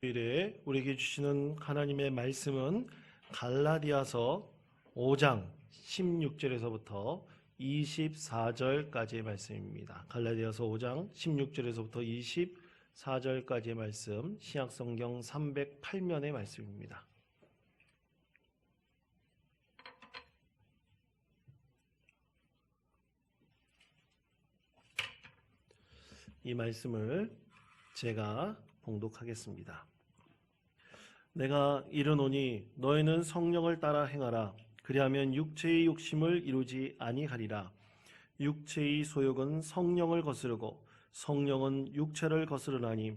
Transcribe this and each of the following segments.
일에 우리에게 주시는 하나님의 말씀은 갈라디아서 5장 16절에서부터 24절까지의 말씀입니다. 갈라디아서 5장 16절에서부터 24절까지의 말씀, 신약성경 308면의 말씀입니다. 이 말씀을 제가 봉독하겠습니다. 내가 이르노니 너희는 성령을 따라 행하라. 그리하면 육체의 욕심을 이루지 아니하리라. 육체의 소욕은 성령을 거스르고 성령은 육체를 거스르나니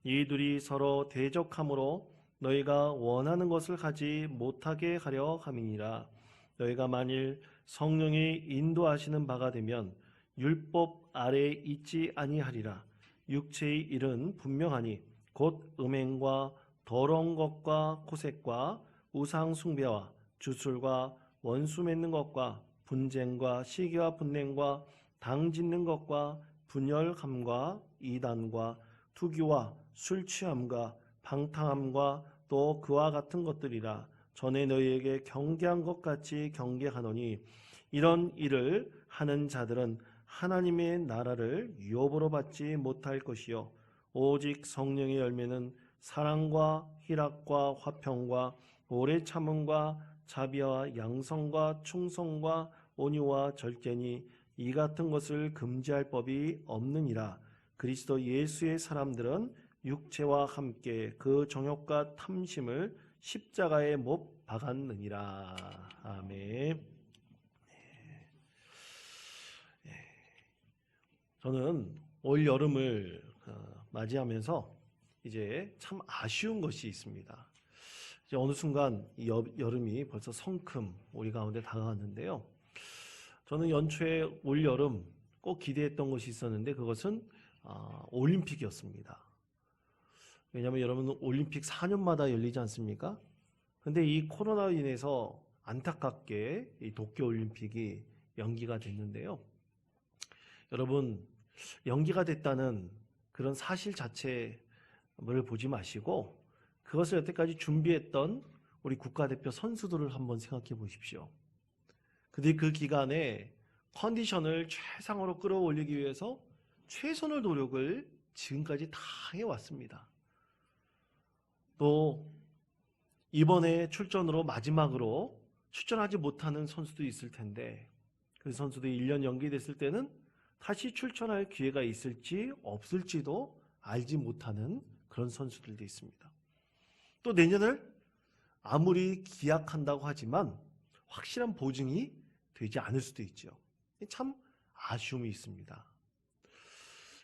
이 둘이 서로 대적하므로 너희가 원하는 것을 하지 못하게 하려 함이니라. 너희가 만일 성령이 인도하시는 바가 되면 율법 아래에 있지 아니하리라. 육체의 일은 분명하니 곧 음행과 더러운 것과 코색과 우상 숭배와 주술과 원수 맺는 것과 분쟁과 시기와 분냉과 당 짓는 것과 분열함과 이단과 투기와 술 취함과 방탕함과 또 그와 같은 것들이라. 전에 너희에게 경계한 것 같이 경계하노니 이런 일을 하는 자들은 하나님의 나라를 유업으로 받지 못할 것이요 오직 성령의 열매는 사랑과 희락과 화평과 오래 참음과 자비와 양성과 충성과 온유와 절제니 이 같은 것을 금지할 법이 없느니라. 그리스도 예수의 사람들은 육체와 함께 그 정욕과 탐심을 십자가에 못 박았느니라. 아멘. 저는 올 여름을 맞이하면서 이제 참 아쉬운 것이 있습니다. 이제 어느 순간 여름이 벌써 성큼 우리 가운데 다가왔는데요. 저는 연초에 올 여름 꼭 기대했던 것이 있었는데 그것은 올림픽이었습니다. 왜냐하면 여러분 올림픽 4년마다 열리지 않습니까? 근데 이 코로나로 인해서 안타깝게 이 도쿄올림픽이 연기가 됐는데요. 여러분 연기가 됐다는 그런 사실 자체를 보지 마시고 그것을 여태까지 준비했던 우리 국가대표 선수들을 한번 생각해 보십시오. 그들이 그 기간에 컨디션을 최상으로 끌어올리기 위해서 최선의 노력을 지금까지 다 해왔습니다. 또 이번에 출전으로 마지막으로 출전하지 못하는 선수도 있을 텐데 그 선수들이 1년 연기됐을 때는 다시 출전할 기회가 있을지 없을지도 알지 못하는 그런 선수들도 있습니다. 또 내년을 아무리 기약한다고 하지만 확실한 보증이 되지 않을 수도 있죠. 참 아쉬움이 있습니다.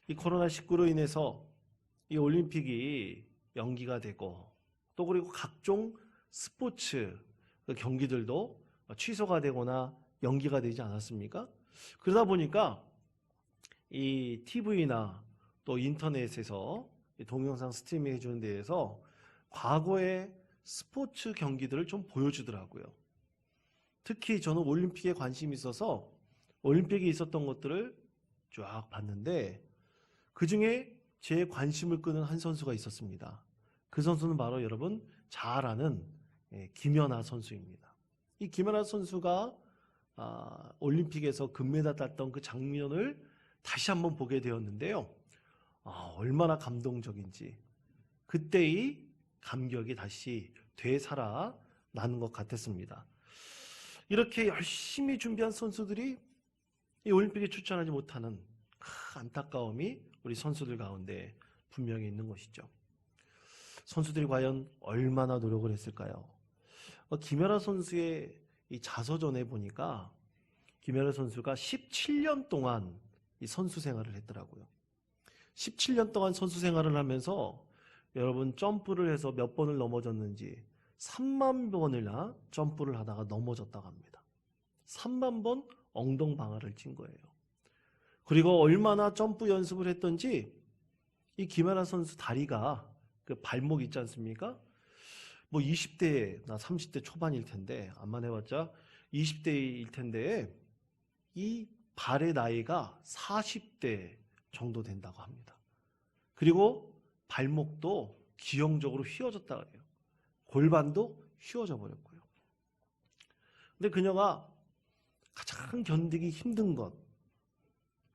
이 코로나19로 인해서 이 올림픽이 연기가 되고 또 그리고 각종 스포츠 경기들도 취소가 되거나 연기가 되지 않았습니까? 그러다 보니까 이 TV나 또 인터넷에서 동영상 스트리밍 해주는 데에서 과거의 스포츠 경기들을 좀 보여주더라고요. 특히 저는 올림픽에 관심이 있어서 올림픽에 있었던 것들을 쫙 봤는데 그 중에 제 관심을 끄는 한 선수가 있었습니다. 그 선수는 바로 여러분 잘 아는 김연아 선수입니다. 이 김연아 선수가 올림픽에서 금메달 땄던 그 장면을 다시 한번 보게 되었는데요. 얼마나 감동적인지 그때의 감격이 다시 되살아나는 것 같았습니다. 이렇게 열심히 준비한 선수들이 이 올림픽에 출전하지 못하는 큰 안타까움이 우리 선수들 가운데 분명히 있는 것이죠. 선수들이 과연 얼마나 노력을 했을까요? 김연아 선수의 이 자서전에 보니까 김연아 선수가 17년 동안 이 선수 생활을 했더라고요. 17년 동안 선수 생활을 하면서 여러분 점프를 해서 몇 번을 넘어졌는지 3만 번이나 점프를 하다가 넘어졌다고 합니다. 3만 번 엉덩방아를 친 거예요. 그리고 얼마나 점프 연습을 했던지 이 김연아 선수 다리가 그 발목 있지 않습니까? 뭐 20대나 30대 초반일 텐데 암만 해봤자 20대일 텐데 이 발의 나이가 40대 정도 된다고 합니다. 그리고 발목도 기형적으로 휘어졌다 그래요. 골반도 휘어져 버렸고요. 근데 그녀가 가장 견디기 힘든 것,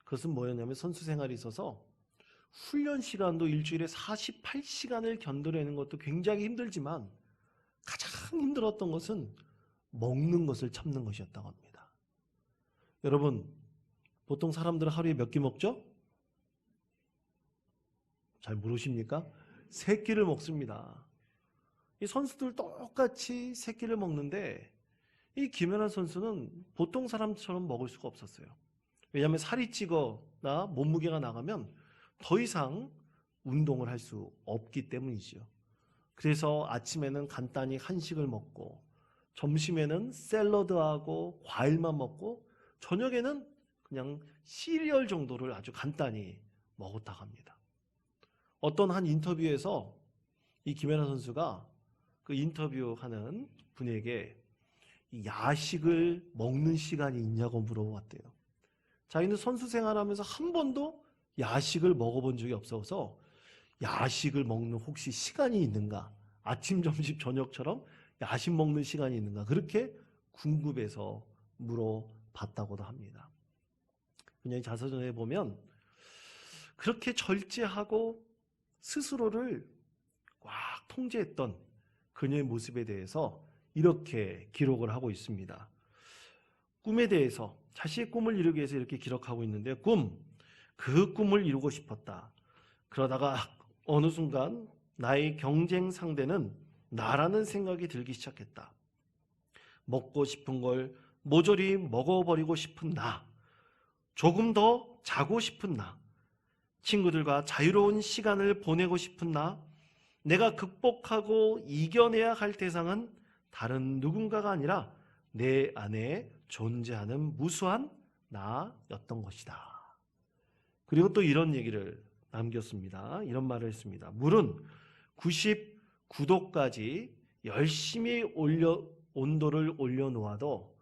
그것은 뭐였냐면 선수 생활에 있어서 훈련 시간도 일주일에 48시간을 견뎌내는 것도 굉장히 힘들지만 가장 힘들었던 것은 먹는 것을 참는 것이었다고 합니다. 여러분, 보통 사람들은 하루에 몇 끼 먹죠? 잘 모르십니까? 3끼를 먹습니다. 이 선수들 똑같이 3끼를 먹는데 이 김연아 선수는 보통 사람처럼 먹을 수가 없었어요. 왜냐하면 살이 찌거나 몸무게가 나가면 더 이상 운동을 할 수 없기 때문이지요. 그래서 아침에는 간단히 한식을 먹고 점심에는 샐러드하고 과일만 먹고 저녁에는 그냥 시리얼 정도를 아주 간단히 먹었다고 합니다. 어떤 한 인터뷰에서 이 김연아 선수가 그 인터뷰하는 분에게 야식을 먹는 시간이 있냐고 물어봤대요. 자기는 선수 생활하면서 한 번도 야식을 먹어본 적이 없어서 야식을 먹는 혹시 시간이 있는가? 아침, 점심, 저녁처럼 야식 먹는 시간이 있는가? 그렇게 궁금해서 물어봤다고도 합니다. 그녀의 자서전에 보면 그렇게 절제하고 스스로를 꽉 통제했던 그녀의 모습에 대해서 이렇게 기록을 하고 있습니다. 꿈에 대해서 자신의 꿈을 이루기 위해서 이렇게 기록하고 있는데 그 꿈을 이루고 싶었다. 그러다가 어느 순간 나의 경쟁 상대는 나라는 생각이 들기 시작했다. 먹고 싶은 걸 모조리 먹어버리고 싶은 나, 조금 더 자고 싶은 나, 친구들과 자유로운 시간을 보내고 싶은 나, 내가 극복하고 이겨내야 할 대상은 다른 누군가가 아니라 내 안에 존재하는 무수한 나였던 것이다. 그리고 또 이런 얘기를 남겼습니다. 이런 말을 했습니다. 물은 99도까지 열심히 온도를 올려놓아도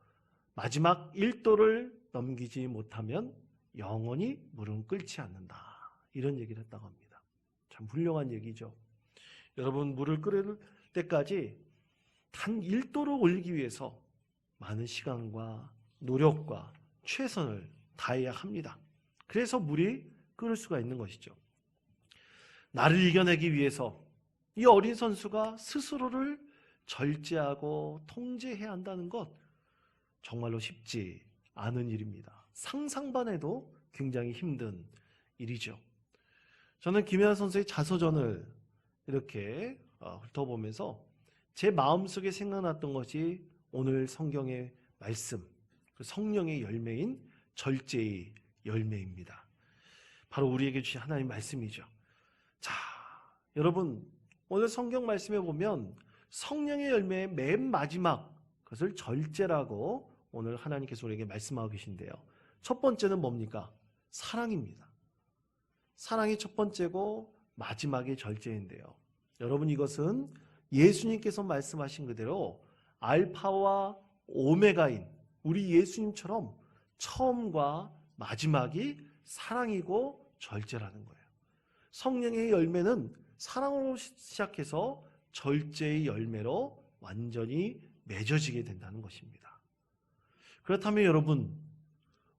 마지막 1도를 넘기지 못하면 영원히 물은 끓지 않는다. 이런 얘기를 했다고 합니다. 참 훌륭한 얘기죠. 여러분, 물을 끓일 때까지 단 1도로 올리기 위해서 많은 시간과 노력과 최선을 다해야 합니다. 그래서 물이 끓을 수가 있는 것이죠. 나를 이겨내기 위해서 이 어린 선수가 스스로를 절제하고 통제해야 한다는 것, 정말로 쉽지 않은 일입니다. 상상만 해도 굉장히 힘든 일이죠. 저는 김연아 선수의 자서전을 이렇게 훑어보면서 제 마음속에 생각났던 것이 오늘 성경의 말씀, 그 성령의 열매인 절제의 열매입니다. 바로 우리에게 주신 하나님의 말씀이죠. 자, 여러분, 오늘 성경 말씀에 보면 성령의 열매의 맨 마지막, 그것을 절제라고 오늘 하나님께서 우리에게 말씀하고 계신데요. 첫 번째는 뭡니까? 사랑입니다. 사랑이 첫 번째고 마지막이 절제인데요. 여러분, 이것은 예수님께서 말씀하신 그대로 알파와 오메가인 우리 예수님처럼 처음과 마지막이 사랑이고 절제라는 거예요. 성령의 열매는 사랑으로 시작해서 절제의 열매로 완전히 맺어지게 된다는 것입니다. 그렇다면 여러분,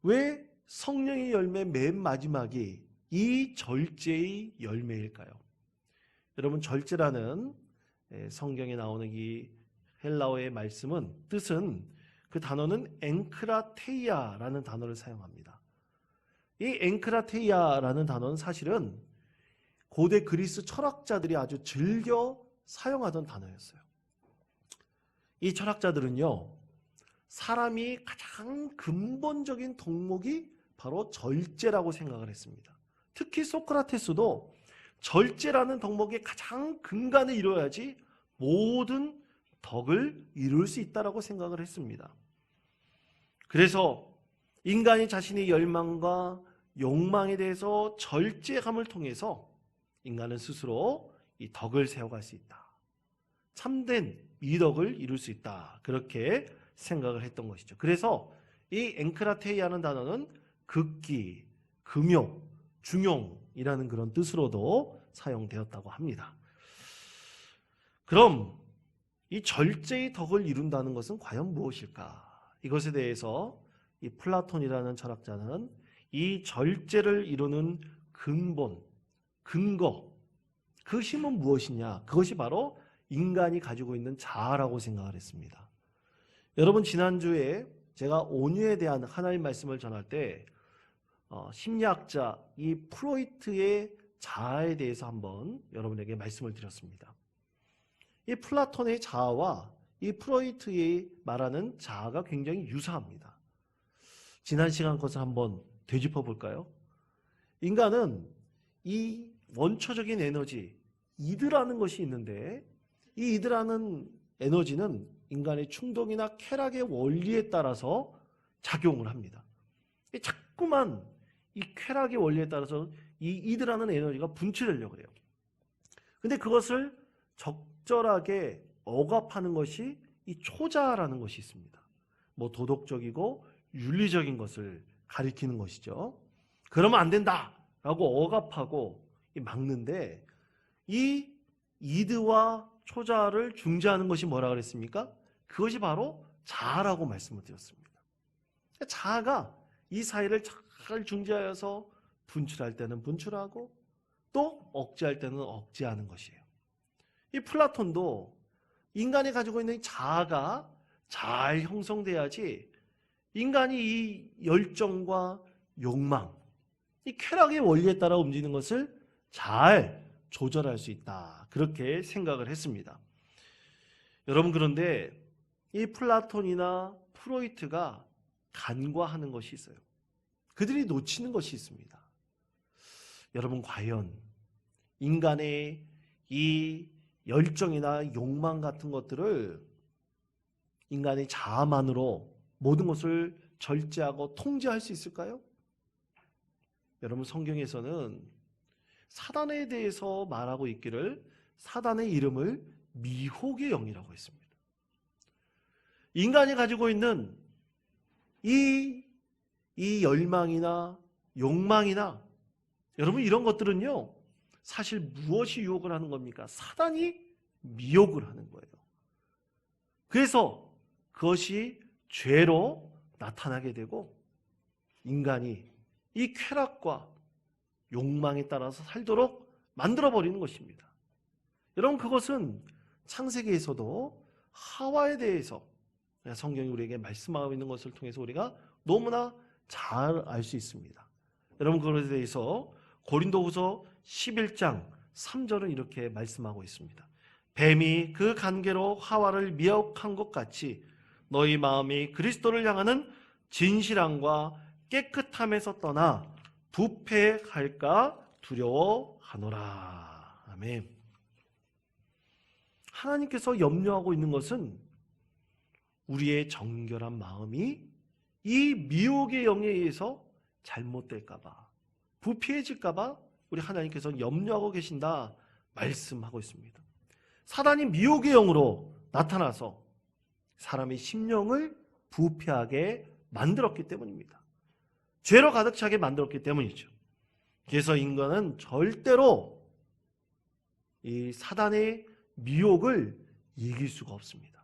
왜 성령의 열매 맨 마지막이 이 절제의 열매일까요? 여러분, 절제라는 성경에 나오는 이 헬라어의 말씀은 뜻은 그 단어는 엔크라테이아라는 단어를 사용합니다. 이 엔크라테이아라는 단어는 사실은 고대 그리스 철학자들이 아주 즐겨 사용하던 단어였어요. 이 철학자들은요, 사람이 가장 근본적인 덕목이 바로 절제라고 생각을 했습니다. 특히 소크라테스도 절제라는 덕목의 가장 근간을 이루어야지 모든 덕을 이룰 수 있다고 생각을 했습니다. 그래서 인간이 자신의 열망과 욕망에 대해서 절제감을 통해서 인간은 스스로 이 덕을 세워갈 수 있다. 참된 이덕을 이룰 수 있다. 그렇게 생각을 했던 것이죠. 그래서 이 엔크라테이아는 단어는 극기, 금욕, 중용이라는 그런 뜻으로도 사용되었다고 합니다. 그럼 이 절제의 덕을 이룬다는 것은 과연 무엇일까? 이것에 대해서 이 플라톤이라는 철학자는 이 절제를 이루는 근본, 근거, 그 힘은 무엇이냐? 그것이 바로 인간이 가지고 있는 자아라고 생각을 했습니다. 여러분, 지난주에 제가 온유에 대한 하나님 말씀을 전할 때 심리학자 이 프로이트의 자아에 대해서 한번 여러분에게 말씀을 드렸습니다. 이 플라톤의 자아와 이 프로이트의 말하는 자아가 굉장히 유사합니다. 지난 시간 것을 한번 되짚어 볼까요? 인간은 이 원초적인 에너지, 이드라는 것이 있는데 이 이드라는 에너지는 인간의 충동이나 쾌락의 원리에 따라서 작용을 합니다. 자꾸만 이 쾌락의 원리에 따라서 이 이드라는 에너지가 분출되려고 해요. 근데 그것을 적절하게 억압하는 것이 이 초자라는 것이 있습니다. 뭐 도덕적이고 윤리적인 것을 가리키는 것이죠. 그러면 안 된다라고 억압하고 막는데 이 이드와 초자를 중재하는 것이 뭐라 그랬습니까? 그것이 바로 자아라고 말씀을 드렸습니다. 자아가 이 사이를 잘 중재하여서 분출할 때는 분출하고 또 억제할 때는 억제하는 것이에요. 이 플라톤도 인간이 가지고 있는 자아가 잘 형성돼야지 인간이 이 열정과 욕망, 이 쾌락의 원리에 따라 움직이는 것을 잘 조절할 수 있다. 그렇게 생각을 했습니다. 여러분, 그런데 이 플라톤이나 프로이트가 간과하는 것이 있어요. 그들이 놓치는 것이 있습니다. 여러분, 과연 인간의 이 열정이나 욕망 같은 것들을 인간의 자아만으로 모든 것을 절제하고 통제할 수 있을까요? 여러분, 성경에서는 사단에 대해서 말하고 있기를 사단의 이름을 미혹의 영이라고 했습니다. 인간이 가지고 있는 이 열망이나 욕망이나 여러분, 이런 것들은요, 사실 무엇이 유혹을 하는 겁니까? 사단이 미혹을 하는 거예요. 그래서 그것이 죄로 나타나게 되고 인간이 이 쾌락과 욕망에 따라서 살도록 만들어버리는 것입니다. 여러분, 그것은 창세기에서도 하와에 대해서 성경이 우리에게 말씀하고 있는 것을 통해서 우리가 너무나 잘 알 수 있습니다. 여러분, 그것에 대해서 고린도후서 11장 3절은 이렇게 말씀하고 있습니다. 뱀이 그 관계로 하와를 미혹한 것 같이 너희 마음이 그리스도를 향하는 진실함과 깨끗함에서 떠나 부패할까 두려워하노라. 아멘. 하나님께서 염려하고 있는 것은 우리의 정결한 마음이 이 미혹의 영에 의해서 잘못될까봐, 부패해질까봐 우리 하나님께서 염려하고 계신다 말씀하고 있습니다. 사단이 미혹의 영으로 나타나서 사람의 심령을 부패하게 만들었기 때문입니다. 죄로 가득 차게 만들었기 때문이죠. 그래서 인간은 절대로 이 사단의 미혹을 이길 수가 없습니다.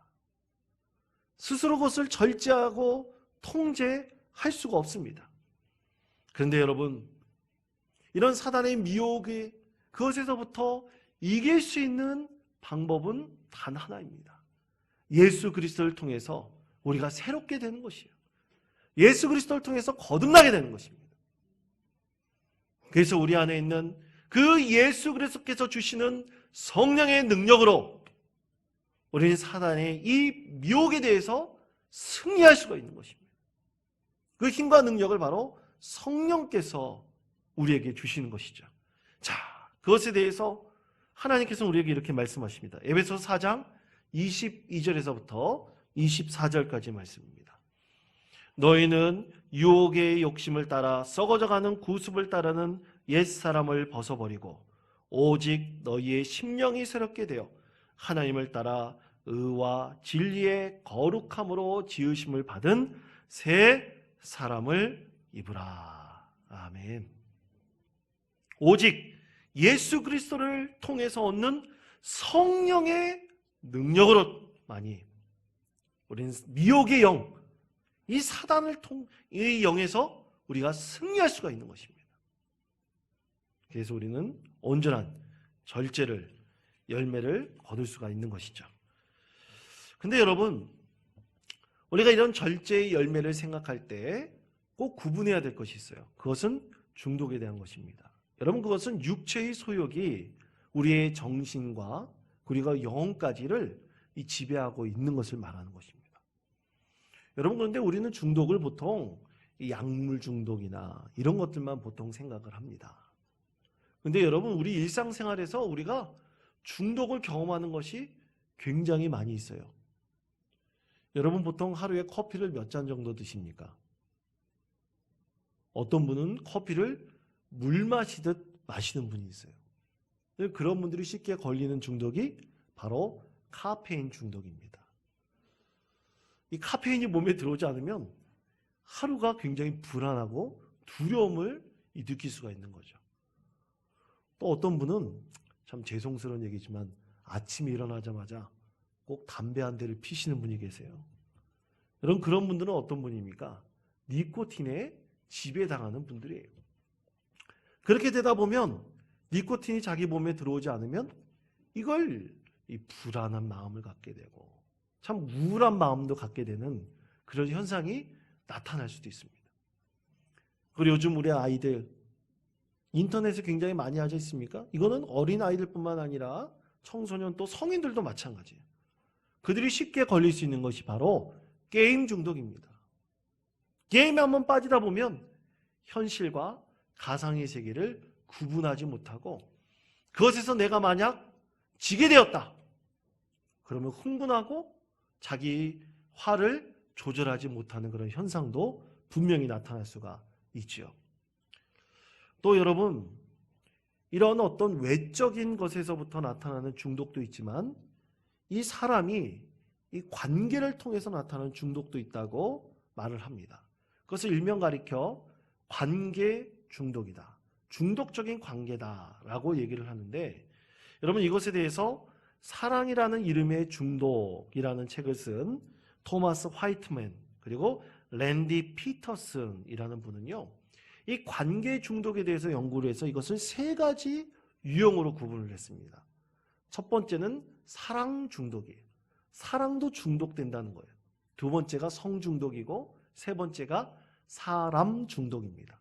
스스로 그것을 절제하고 통제할 수가 없습니다. 그런데 여러분, 이런 사단의 미혹이 그것에서부터 이길 수 있는 방법은 단 하나입니다. 예수 그리스도를 통해서 우리가 새롭게 되는 것이에요. 예수 그리스도를 통해서 거듭나게 되는 것입니다. 그래서 우리 안에 있는 그 예수 그리스도께서 주시는 성령의 능력으로 우리는 사단의 이 미혹에 대해서 승리할 수가 있는 것입니다. 그 힘과 능력을 바로 성령께서 우리에게 주시는 것이죠. 자, 그것에 대해서 하나님께서 우리에게 이렇게 말씀하십니다. 에베소서 4장 22절에서부터 24절까지 말씀입니다. 너희는 유혹의 욕심을 따라 썩어져가는 구습을 따르는 옛사람을 벗어버리고 오직 너희의 심령이 새롭게 되어 하나님을 따라 의와 진리의 거룩함으로 지으심을 받은 새 사람을 입으라. 아멘. 오직 예수 그리스도를 통해서 얻는 성령의 능력으로만이 우리는 미혹의 영, 이 사단을 이 영에서 우리가 승리할 수가 있는 것입니다. 그래서 우리는 온전한 절제를, 열매를 거둘 수가 있는 것이죠. 근데 여러분, 우리가 이런 절제의 열매를 생각할 때 꼭 구분해야 될 것이 있어요. 그것은 중독에 대한 것입니다. 여러분, 그것은 육체의 소욕이 우리의 정신과 우리가 영혼까지를 지배하고 있는 것을 말하는 것입니다. 여러분, 그런데 우리는 중독을 보통 약물 중독이나 이런 것들만 보통 생각을 합니다. 근데 여러분, 우리 일상생활에서 우리가 중독을 경험하는 것이 굉장히 많이 있어요. 여러분, 보통 하루에 커피를 몇 잔 정도 드십니까? 어떤 분은 커피를 물 마시듯 마시는 분이 있어요. 그런 분들이 쉽게 걸리는 중독이 바로 카페인 중독입니다. 이 카페인이 몸에 들어오지 않으면 하루가 굉장히 불안하고 두려움을 느낄 수가 있는 거죠. 또 어떤 분은, 참 죄송스러운 얘기지만 아침에 일어나자마자 꼭 담배 한 대를 피시는 분이 계세요. 여러분, 그런 분들은 어떤 분입니까? 니코틴에 지배당하는 분들이에요. 그렇게 되다 보면 니코틴이 자기 몸에 들어오지 않으면 이걸 불안한 마음을 갖게 되고 참 우울한 마음도 갖게 되는 그런 현상이 나타날 수도 있습니다. 그리고 요즘 우리 아이들 인터넷에 굉장히 많이 하지 있습니까? 이거는 어린 아이들뿐만 아니라 청소년 또 성인들도 마찬가지예요. 그들이 쉽게 걸릴 수 있는 것이 바로 게임 중독입니다. 게임에 한번 빠지다 보면 현실과 가상의 세계를 구분하지 못하고 그것에서 내가 만약 지게 되었다. 그러면 흥분하고 자기 화를 조절하지 못하는 그런 현상도 분명히 나타날 수가 있죠. 또 여러분, 이런 어떤 외적인 것에서부터 나타나는 중독도 있지만 이 사람이 이 관계를 통해서 나타나는 중독도 있다고 말을 합니다. 그것을 일명 가리켜 관계 중독이다. 중독적인 관계다라고 얘기를 하는데, 여러분, 이것에 대해서 사랑이라는 이름의 중독이라는 책을 쓴 토마스 화이트맨 그리고 랜디 피터슨이라는 분은요, 이 관계 중독에 대해서 연구를 해서 이것을 세 가지 유형으로 구분을 했습니다. 첫 번째는 사랑 중독이에요. 사랑도 중독된다는 거예요. 두 번째가 성 중독이고 세 번째가 사람 중독입니다.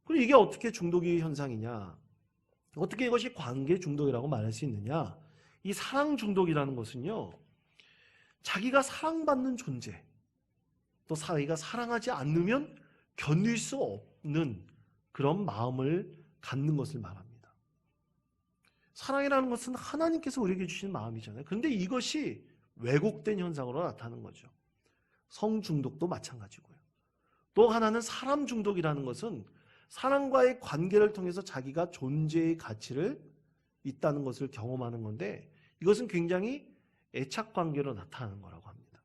그럼 이게 어떻게 중독의 현상이냐? 어떻게 이것이 관계 중독이라고 말할 수 있느냐? 이 사랑 중독이라는 것은요, 자기가 사랑받는 존재, 또 자기가 사랑하지 않으면 견딜 수 없는 그런 마음을 갖는 것을 말합니다. 사랑이라는 것은 하나님께서 우리에게 주신 마음이잖아요. 그런데 이것이 왜곡된 현상으로 나타나는 거죠. 성 중독도 마찬가지고요. 또 하나는 사람 중독이라는 것은 사람과의 관계를 통해서 자기가 존재의 가치를 있다는 것을 경험하는 건데, 이것은 굉장히 애착 관계로 나타나는 거라고 합니다.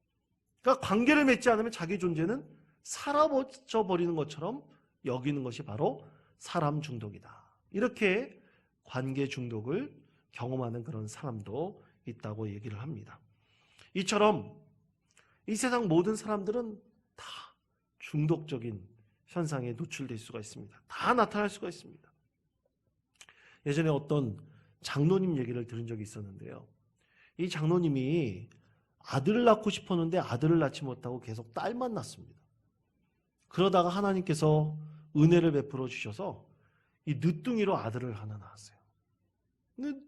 그러니까 관계를 맺지 않으면 자기 존재는 사라져 버리는 것처럼 여기는 것이 바로 사람 중독이다. 이렇게 관계 중독을 경험하는 그런 사람도 있다고 얘기를 합니다. 이처럼 이 세상 모든 사람들은 다 중독적인 현상에 노출될 수가 있습니다. 다 나타날 수가 있습니다. 예전에 어떤 장로님 얘기를 들은 적이 있었는데요. 이 장로님이 아들을 낳고 싶었는데 아들을 낳지 못하고 계속 딸만 낳습니다. 그러다가 하나님께서 은혜를 베풀어 주셔서 이 늦둥이로 아들을 하나 낳았어요. 근데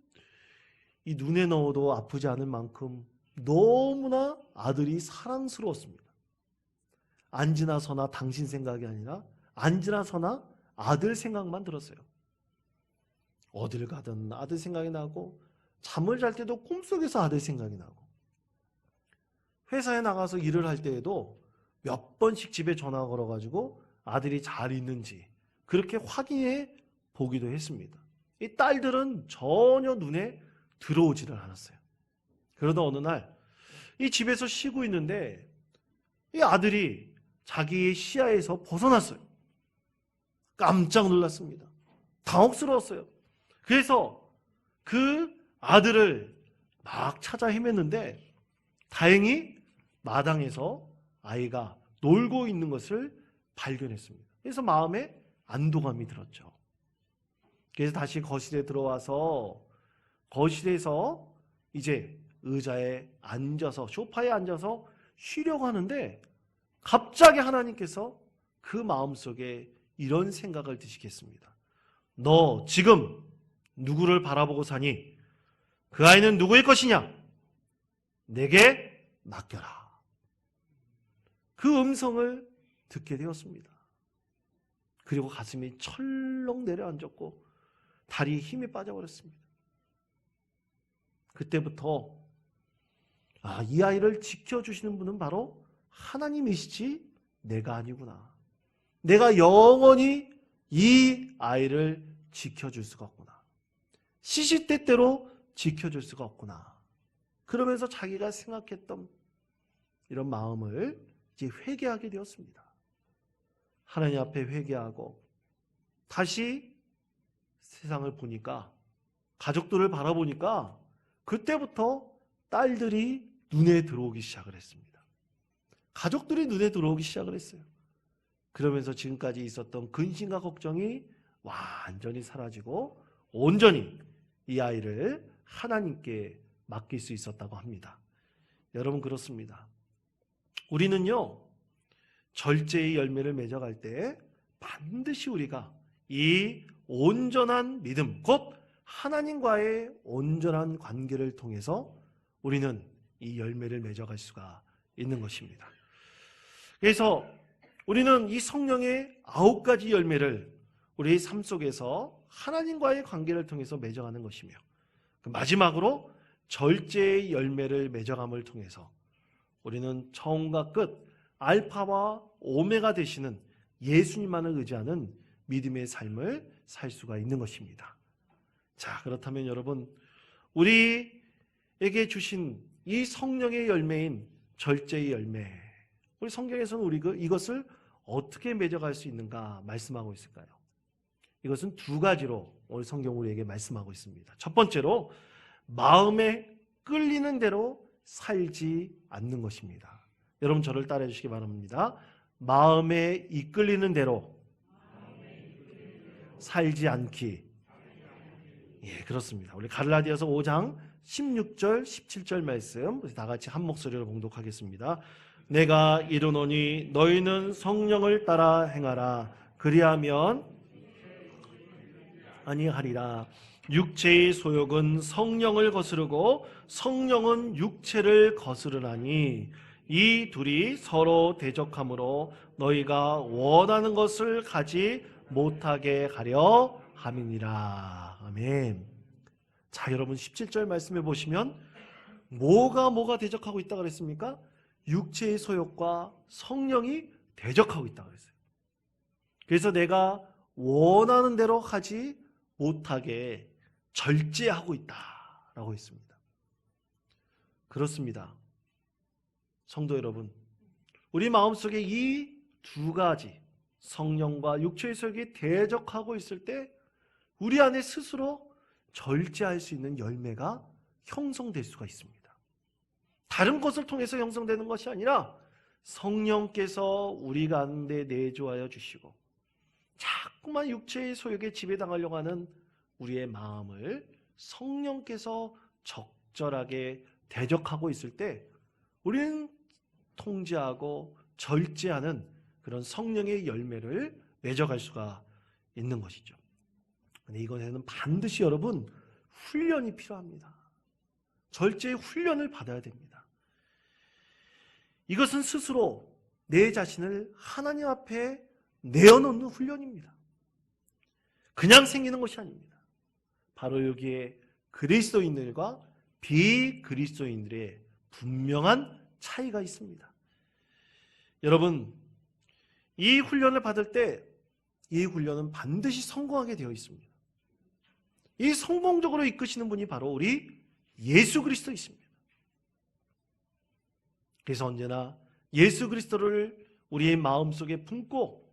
이 눈에 넣어도 아프지 않을 만큼 너무나 아들이 사랑스러웠습니다. 안지나 서나 당신 생각이 아니라 안지나 서나 아들 생각만 들었어요. 어딜 가든 아들 생각이 나고, 잠을 잘 때도 꿈속에서 아들 생각이 나고, 회사에 나가서 일을 할 때에도 몇 번씩 집에 전화 걸어가지고 아들이 잘 있는지 그렇게 확인해 보기도 했습니다. 이 딸들은 전혀 눈에 들어오지를 않았어요. 그러다 어느 날 이 집에서 쉬고 있는데 이 아들이 자기의 시야에서 벗어났어요. 깜짝 놀랐습니다. 당혹스러웠어요. 그래서 그 아들을 막 찾아 헤맸는데 다행히 마당에서 아이가 놀고 있는 것을 발견했습니다. 그래서 마음에 안도감이 들었죠. 그래서 다시 거실에 들어와서 거실에서 이제 의자에 앉아서 소파에 앉아서 쉬려고 하는데 갑자기 하나님께서 그 마음속에 이런 생각을 드시겠습니다. 너 지금 누구를 바라보고 사니? 그 아이는 누구일 것이냐? 내게 맡겨라. 그 음성을 듣게 되었습니다. 그리고 가슴이 철렁 내려앉았고 다리에 힘이 빠져버렸습니다. 그때부터 이 아이를 지켜주시는 분은 바로 하나님이시지 내가 아니구나. 내가 영원히 이 아이를 지켜줄 수가 없구나. 시시때때로 지켜줄 수가 없구나. 그러면서 자기가 생각했던 이런 마음을 이제 회개하게 되었습니다. 하나님 앞에 회개하고 다시 세상을 보니까, 가족들을 바라보니까 그때부터 딸들이 눈에 들어오기 시작을 했습니다. 가족들이 눈에 들어오기 시작을 했어요. 그러면서 지금까지 있었던 근심과 걱정이 완전히 사라지고 온전히 이 아이를 하나님께 맡길 수 있었다고 합니다. 여러분, 그렇습니다. 우리는요, 절제의 열매를 맺어갈 때 반드시 우리가 이 온전한 믿음, 곧 하나님과의 온전한 관계를 통해서 우리는 이 열매를 맺어갈 수가 있는 것입니다. 그래서 우리는 이 성령의 9가지 열매를 우리의 삶 속에서 하나님과의 관계를 통해서 맺어가는 것이며, 마지막으로 절제의 열매를 맺어감을 통해서 우리는 처음과 끝, 알파와 오메가 되시는 예수님만을 의지하는 믿음의 삶을 살 수가 있는 것입니다. 자, 그렇다면 여러분, 우리에게 주신 이 성령의 열매인 절제의 열매, 우리 성경에서는 이것을 어떻게 맺어갈 수 있는가 말씀하고 있을까요? 이것은 2가지로 오늘 성경 우리에게 말씀하고 있습니다. 첫 번째로 마음에 끌리는 대로 살지 않는 것입니다. 여러분, 저를 따라해 주시기 바랍니다. 마음에 이끌리는 대로 살지 않기. 예, 그렇습니다. 우리 갈라디아서 5장 16절 17절 말씀 다 같이 한 목소리로 봉독하겠습니다. 내가 이르노니 너희는 성령을 따라 행하라. 그리하면 아니하리라. 육체의 소욕은 성령을 거스르고 성령은 육체를 거스르나니 이 둘이 서로 대적하므로 너희가 원하는 것을 가지 못하게 하려 함이니라. 아멘. 자, 여러분, 17절 말씀해 보시면 뭐가 대적하고 있다고 그랬습니까? 육체의 소욕과 성령이 대적하고 있다고 그랬어요. 그래서 내가 원하는 대로 하지 못하게 절제하고 있다라고 했습니다. 그렇습니다. 성도 여러분, 우리 마음속에 이 2가지 성령과 육체의 소욕이 대적하고 있을 때 우리 안에 스스로 절제할 수 있는 열매가 형성될 수가 있습니다. 다른 것을 통해서 형성되는 것이 아니라 성령께서 우리 가운데 내주하여 주시고 자꾸만 육체의 소욕에 지배당하려고 하는 우리의 마음을 성령께서 적절하게 대적하고 있을 때 우리는 통제하고 절제하는 그런 성령의 열매를 맺어갈 수가 있는 것이죠. 근데 이것에는 반드시 여러분 훈련이 필요합니다. 절제의 훈련을 받아야 됩니다. 이것은 스스로 내 자신을 하나님 앞에 내어놓는 훈련입니다. 그냥 생기는 것이 아닙니다. 바로 여기에 그리스도인들과 비그리스도인들의 분명한 차이가 있습니다. 여러분, 이 훈련을 받을 때 이 훈련은 반드시 성공하게 되어 있습니다. 이 성공적으로 이끄시는 분이 바로 우리 예수 그리스도이십니다. 그래서 언제나 예수 그리스도를 우리의 마음속에 품고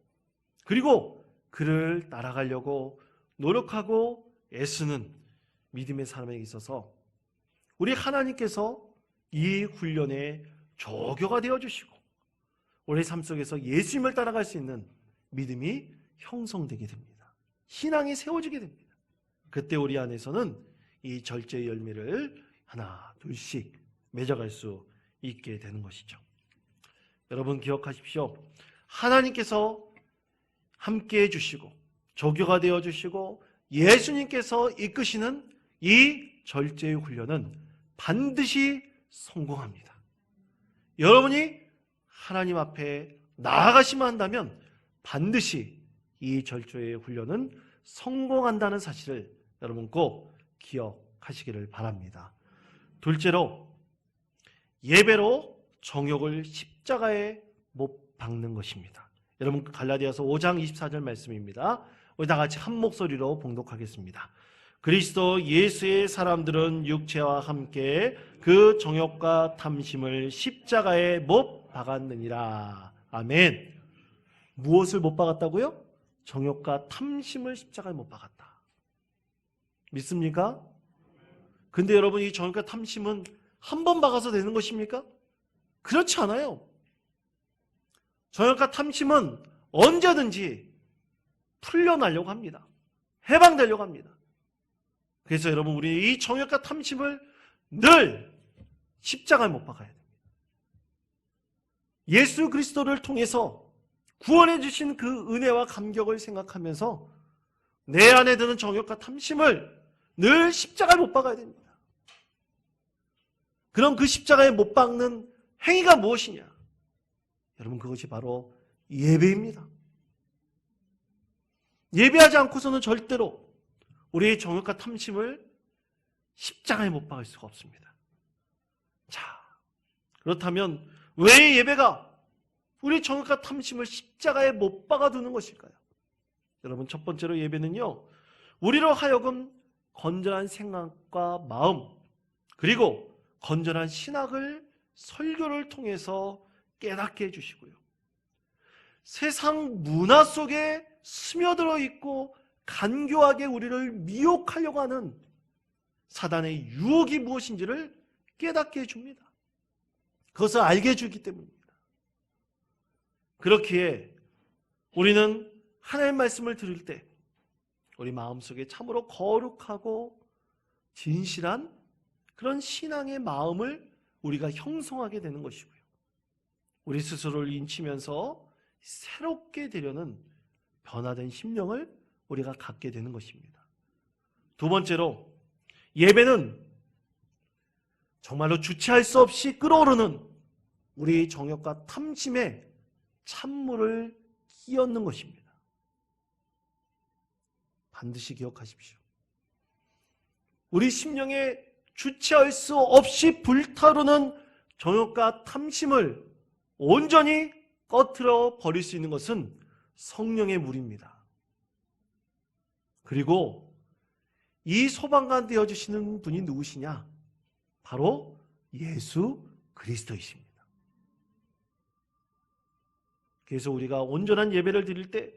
그리고 그를 따라가려고 노력하고 애쓰는 믿음의 사람에게 있어서 우리 하나님께서 이 훈련에 조교가 되어주시고 우리 삶 속에서 예수님을 따라갈 수 있는 믿음이 형성되게 됩니다. 신앙이 세워지게 됩니다. 그때 우리 안에서는 이 절제의 열매를 하나 둘씩 맺어갈 수 있게 되는 것이죠. 여러분 기억하십시오. 하나님께서 함께해 주시고 조교가 되어 주시고 예수님께서 이끄시는 이 절제의 훈련은 반드시 성공합니다. 여러분이 하나님 앞에 나아가시만 한다면 반드시 이 절제의 훈련은 성공한다는 사실을 여러분 꼭 기억하시기를 바랍니다. 둘째로, 예배로 정욕을 십자가에 못 박는 것입니다. 여러분 갈라디아서 5장 24절 말씀입니다. 우리 다 같이 한 목소리로 봉독하겠습니다. 그리스도 예수의 사람들은 육체와 함께 그 정욕과 탐심을 십자가에 못 박았느니라. 아멘. 무엇을 못 박았다고요? 정욕과 탐심을 십자가에 못 박았다. 믿습니까? 근데 여러분 이 정욕과 탐심은 한 번 박아서 되는 것입니까? 그렇지 않아요. 정욕과 탐심은 언제든지 풀려나려고 합니다. 해방되려고 합니다. 그래서 여러분 우리 이 정욕과 탐심을 늘 십자가에 못 박아야 됩니다. 예수 그리스도를 통해서 구원해 주신 그 은혜와 감격을 생각하면서 내 안에 드는 정욕과 탐심을 늘 십자가에 못 박아야 됩니다. 그럼 그 십자가에 못 박는 행위가 무엇이냐? 여러분 그것이 바로 예배입니다. 예배하지 않고서는 절대로 우리의 정욕과 탐심을 십자가에 못 박을 수가 없습니다. 자, 그렇다면 왜 예배가 우리 정욕과 탐심을 십자가에 못 박아두는 것일까요? 여러분 첫 번째로 예배는요, 우리로 하여금 건전한 생각과 마음 그리고 건전한 신학을 설교를 통해서 깨닫게 해주시고요, 세상 문화 속에 스며들어 있고 간교하게 우리를 미혹하려고 하는 사단의 유혹이 무엇인지를 깨닫게 해줍니다. 그것을 알게 해주기 때문입니다. 그렇기에 우리는 하나님의 말씀을 들을 때 우리 마음속에 참으로 거룩하고 진실한 그런 신앙의 마음을 우리가 형성하게 되는 것이고요, 우리 스스로를 인치면서 새롭게 되려는 변화된 심령을 우리가 갖게 되는 것입니다. 두 번째로, 예배는 정말로 주체할 수 없이 끓어오르는 우리 정욕과 탐심에 찬물을 끼얹는 것입니다. 반드시 기억하십시오. 우리 심령에 주체할 수 없이 불타오르는 정욕과 탐심을 온전히 꺼트려 버릴 수 있는 것은 성령의 물입니다. 그리고 이 소방관 되어주시는 분이 누구시냐? 바로 예수 그리스도이십니다. 그래서 우리가 온전한 예배를 드릴 때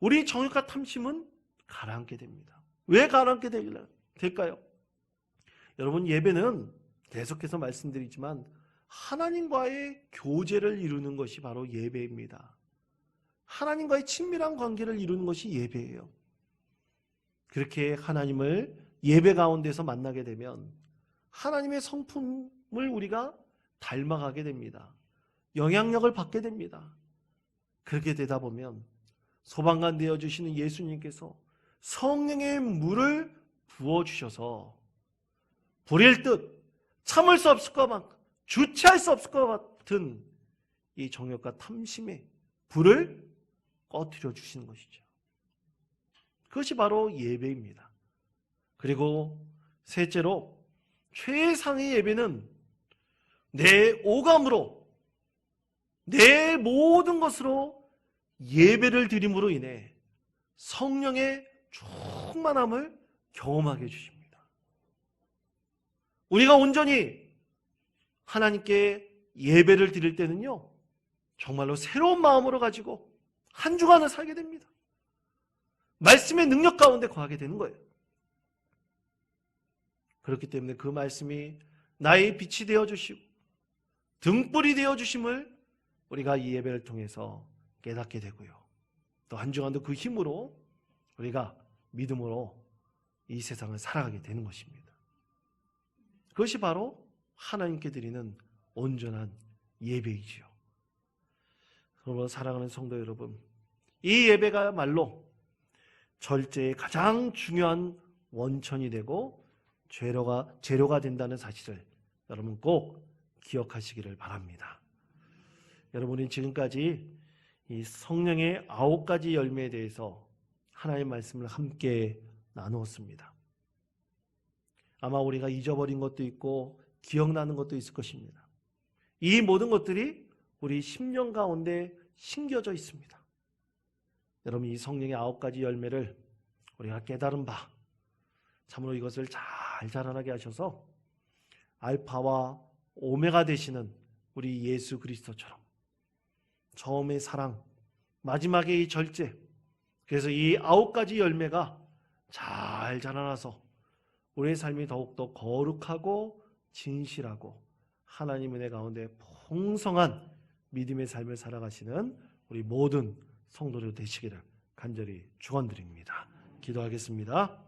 우리 정욕과 탐심은 가라앉게 됩니다. 왜 가라앉게 될까요? 여러분 예배는 계속해서 말씀드리지만 하나님과의 교제를 이루는 것이 바로 예배입니다. 하나님과의 친밀한 관계를 이루는 것이 예배예요. 그렇게 하나님을 예배 가운데서 만나게 되면 하나님의 성품을 우리가 닮아가게 됩니다. 영향력을 받게 됩니다. 그렇게 되다 보면 소방관 되어주시는 예수님께서 성령의 물을 부어주셔서 불일 듯 참을 수 없을 것 같은, 주체할 수 없을 것 같은 이 정욕과 탐심의 불을 꺼뜨려 주시는 것이죠. 그것이 바로 예배입니다. 그리고 셋째로, 최상의 예배는 내 오감으로 내 모든 것으로 예배를 드림으로 인해 성령의 충만함을 경험하게 해주십니다. 우리가 온전히 하나님께 예배를 드릴 때는요, 정말로 새로운 마음으로 가지고 한 주간을 살게 됩니다. 말씀의 능력 가운데 거하게 되는 거예요. 그렇기 때문에 그 말씀이 나의 빛이 되어주시고 등불이 되어주심을 우리가 이 예배를 통해서 깨닫게 되고요. 또 한 주간도 그 힘으로 우리가 믿음으로 이 세상을 살아가게 되는 것입니다. 그것이 바로 하나님께 드리는 온전한 예배이지요. 그러므로 사랑하는 성도 여러분, 이 예배가야말로 절제의 가장 중요한 원천이 되고 재료가 된다는 사실을 여러분 꼭 기억하시기를 바랍니다. 여러분이 지금까지 이 성령의 9가지 열매에 대해서 하나님의 말씀을 함께 나누었습니다. 아마 우리가 잊어버린 것도 있고 기억나는 것도 있을 것입니다. 이 모든 것들이 우리 심령 가운데 심겨져 있습니다. 여러분, 이 성령의 9가지 열매를 우리가 깨달은 바, 참으로 이것을 잘 자라나게 하셔서 알파와 오메가 되시는 우리 예수 그리스도처럼 처음의 사랑, 마지막에 이 절제, 그래서 이 9가지 열매가 잘 자라나서 우리의 삶이 더욱더 거룩하고 진실하고 하나님 은혜 가운데 풍성한 믿음의 삶을 살아가시는 우리 모든 성도들 되시기를 간절히 축원드립니다. 기도하겠습니다.